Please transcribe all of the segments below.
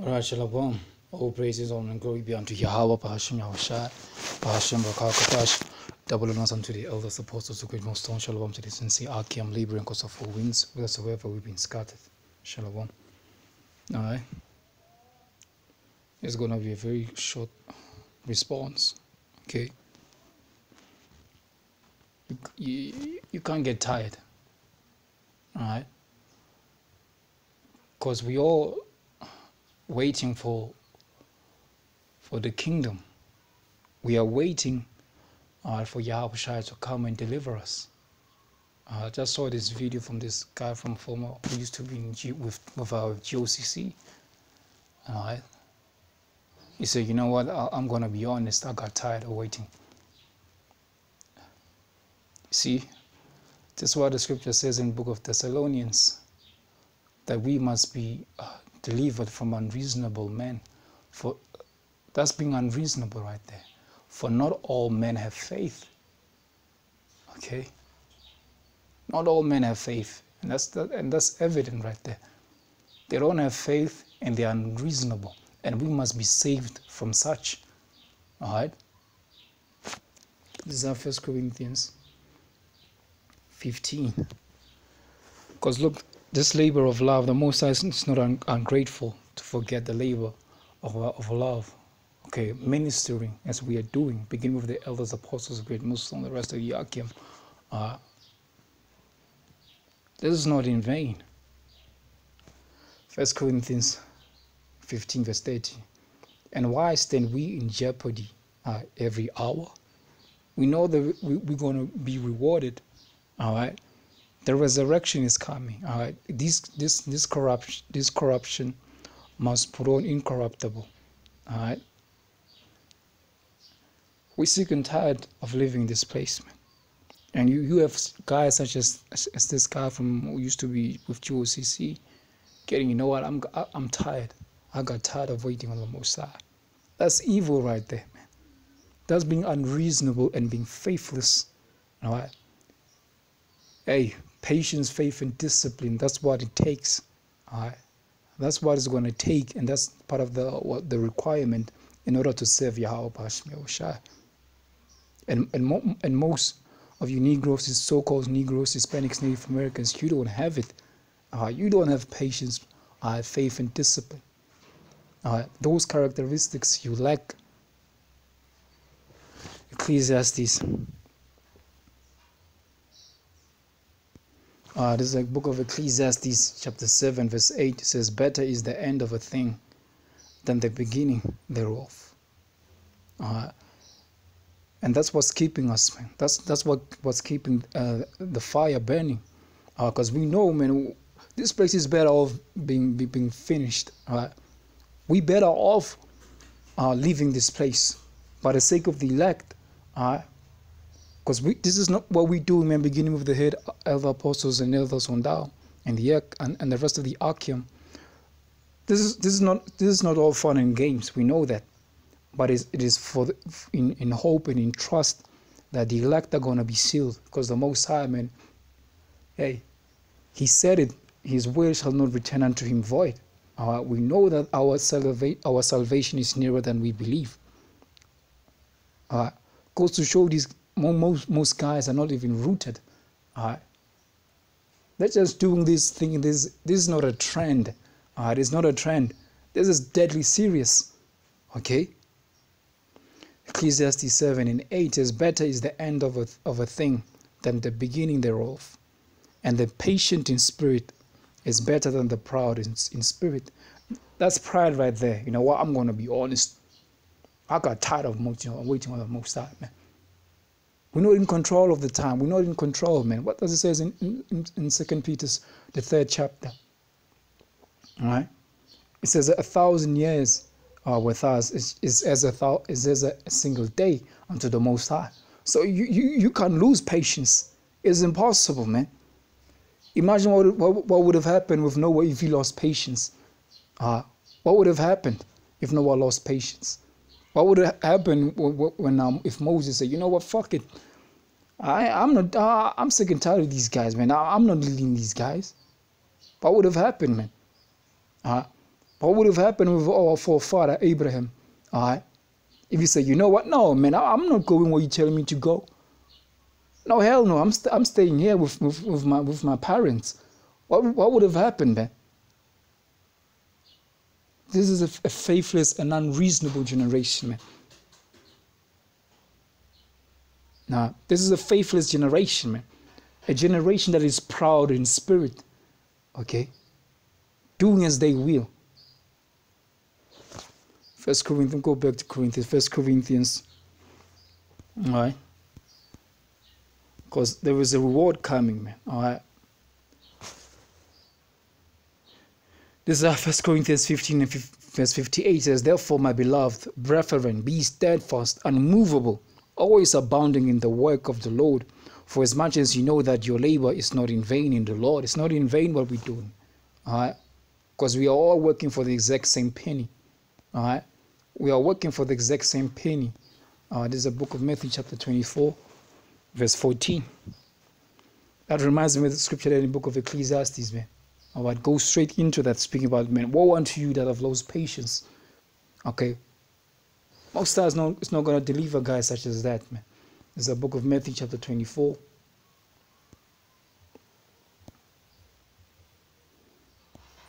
Alright, Shalom. All praises, honor, and glory be unto Yahawah, hasham, Yahawashi, hasham, Rawchaa Qadash. Double honors unto the elders, apostles, the great millstone. Shalom to the sincere Archiam, laboring cause of all winds, whithersoever we've been scattered. Shalom. Alright. It's going to be a very short response. Okay. You can't get tired. Alright. Because we all waiting for the kingdom. We are waiting for Yahawashi to come and deliver us. I just saw this video from this guy from former who used to be in with our GOCC. He said, you know what, I'm going to be honest, I got tired of waiting. See, this is what the scripture says in the book of Thessalonians, that we must be delivered from unreasonable men. For that's being unreasonable right there. For not all men have faith. Okay? Not all men have faith. And that's evident right there. They don't have faith and they're unreasonable. And we must be saved from such. Alright? This is our 1 Corinthians 15. Because look, this labor of love, the Most High is not ungrateful to forget the labor of love. Okay, ministering as we are doing, beginning with the elders, apostles, great Muslim, the rest of the Yakim. This is not in vain. 1 Corinthians 15 verse 30. And why stand we in jeopardy every hour? We know that we're going to be rewarded. All right. The resurrection is coming. All right. This corruption must put on incorruptible. All right. We're sick and tired of living this place, man. And you have guys such as this guy from who used to be with GOCC, getting, you know what, I'm tired. I got tired of waiting on the Most High. That's evil right there, man. That's being unreasonable and being faithless. All right. Hey, patience, faith, and discipline. That's what it takes. All right. That's what it's going to take, and that's part of the requirement in order to serve Yahawashi. And most of you Negroes, so-called Negroes, Hispanics, Native Americans, you don't have it. You don't have patience, faith, and discipline. Those characteristics you lack. Ecclesiastes. This is like book of Ecclesiastes, chapter 7, verse 8. It says, better is the end of a thing than the beginning thereof. And that's what's keeping us, man. That's what's keeping the fire burning. Because we know, man, this place is better off being finished. We better off leaving this place by the sake of the elect. Because this is not what we do, man, beginning with the head elder apostles and elders on down, and the rest of the Archium. This is not all fun and games. We know that. But it is in hope and in trust that the elect are going to be sealed. Because the Most High, man, hey, He said it, His word shall not return unto Him void. We know that our salvation is nearer than we believe. Goes to show these most guys are not even rooted. They're just doing this thing. This is not a trend. It is not a trend. This is deadly serious. Okay. Ecclesiastes 7 and 8 says, better is the end of a thing than the beginning thereof. And the patient in spirit is better than the proud in spirit. That's pride right there. You know what? I'm going to be honest. I got tired of waiting on the Most High, man. We're not in control of the time. We're not in control, man. What does it say in 2 Peter, the 3rd chapter? All right? It says 1,000 years with us is as a single day unto the Most High. So you can't lose patience. It's impossible, man. Imagine what would have happened with Noah if he lost patience. What would have happened if Noah lost patience? What would have happened when if Moses said, you know what, fuck it, I'm sick and tired of these guys, man. I'm not leading these guys. What would have happened, man? What would have happened with our forefather Abraham? All right. If you say, you know what? No, man, I'm not going where you're telling me to go. No, hell no. I'm staying here with my parents. What would have happened then? This is a faithless and unreasonable generation, man. Now, this is a faithless generation, man. A generation that is proud in spirit, okay? Doing as they will. 1 Corinthians, go back to Corinthians, 1 Corinthians, all right? Because there is a reward coming, man, all right? This is 1 Corinthians 15 and verse 58 says, therefore, my beloved brethren, be steadfast, unmovable, always abounding in the work of the Lord, for as much as you know that your labor is not in vain in the Lord. It's not in vain what we're doing, all right? Because we are all working for the exact same penny, all right? We are working for the exact same penny. This is the book of Matthew chapter 24, verse 14. That reminds me of the scripture in the book of Ecclesiastes, man. All right, go straight into that, speaking about, man, woe unto you that have lost patience. Okay. Most times it's not going to deliver guys such as that, man. It's the book of Matthew chapter 24.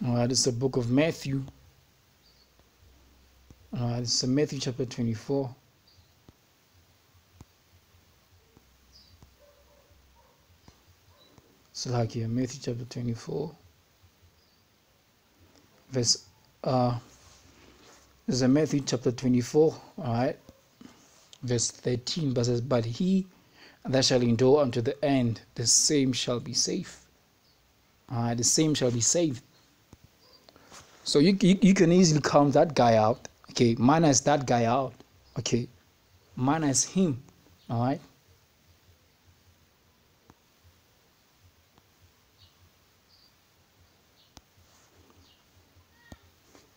All right, it's the book of Matthew. All right, it's Matthew chapter 24. So like here, Matthew chapter 24. Verse, this is Matthew chapter 24, all right, verse 13, but says, but he that shall endure unto the end, the same shall be saved. All right, the same shall be saved. So you can easily count that guy out, okay, minus that guy out, okay, minus him, all right.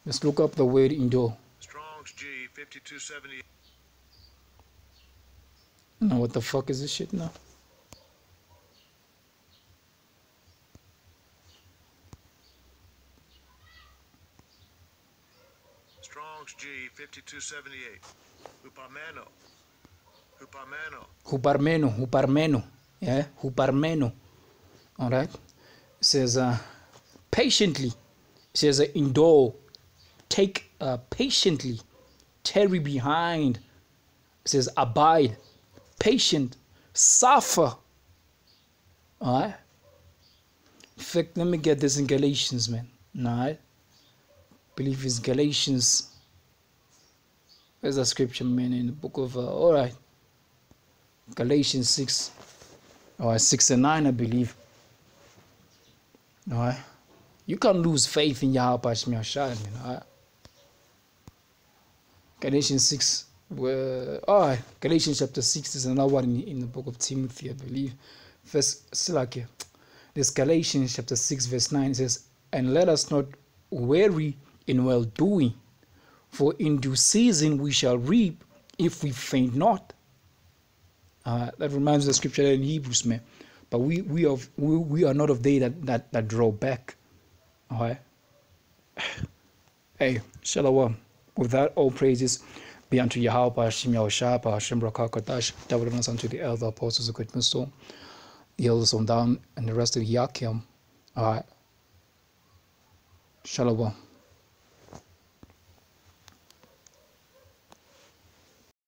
Let's look up the word endure. Strong's G 5270. Now what the fuck is this shit now? Strong's G 5278. Hupameno. Huparmeno. Yeah, huparmeno. All right. It says patiently. It says endure. Take patiently, tarry behind. It says abide, patient, suffer. All right. In fact, let me get this in Galatians, man. All right. I believe it's Galatians. Where's the scripture, man? In the book of all right, Galatians 6, or 6 and 9, I believe. All right. You can't lose faith in Yahawashi, man. All right. Galatians 6, Galatians chapter 6 is another one in the book of Timothy, I believe. This Galatians chapter 6, verse 9 says, and let us not weary in well doing, for in due season we shall reap if we faint not. That reminds me of the scripture in Hebrews, man. But we are not of they that draw back. All right. Hey, Shalom. With that, all praises be unto Yahawah, Yahawashi, Rawchaa Qadash, double honors unto the elder apostles of Great Wisdom, the elders on down, and the rest of the Yakim. All right. Shalom.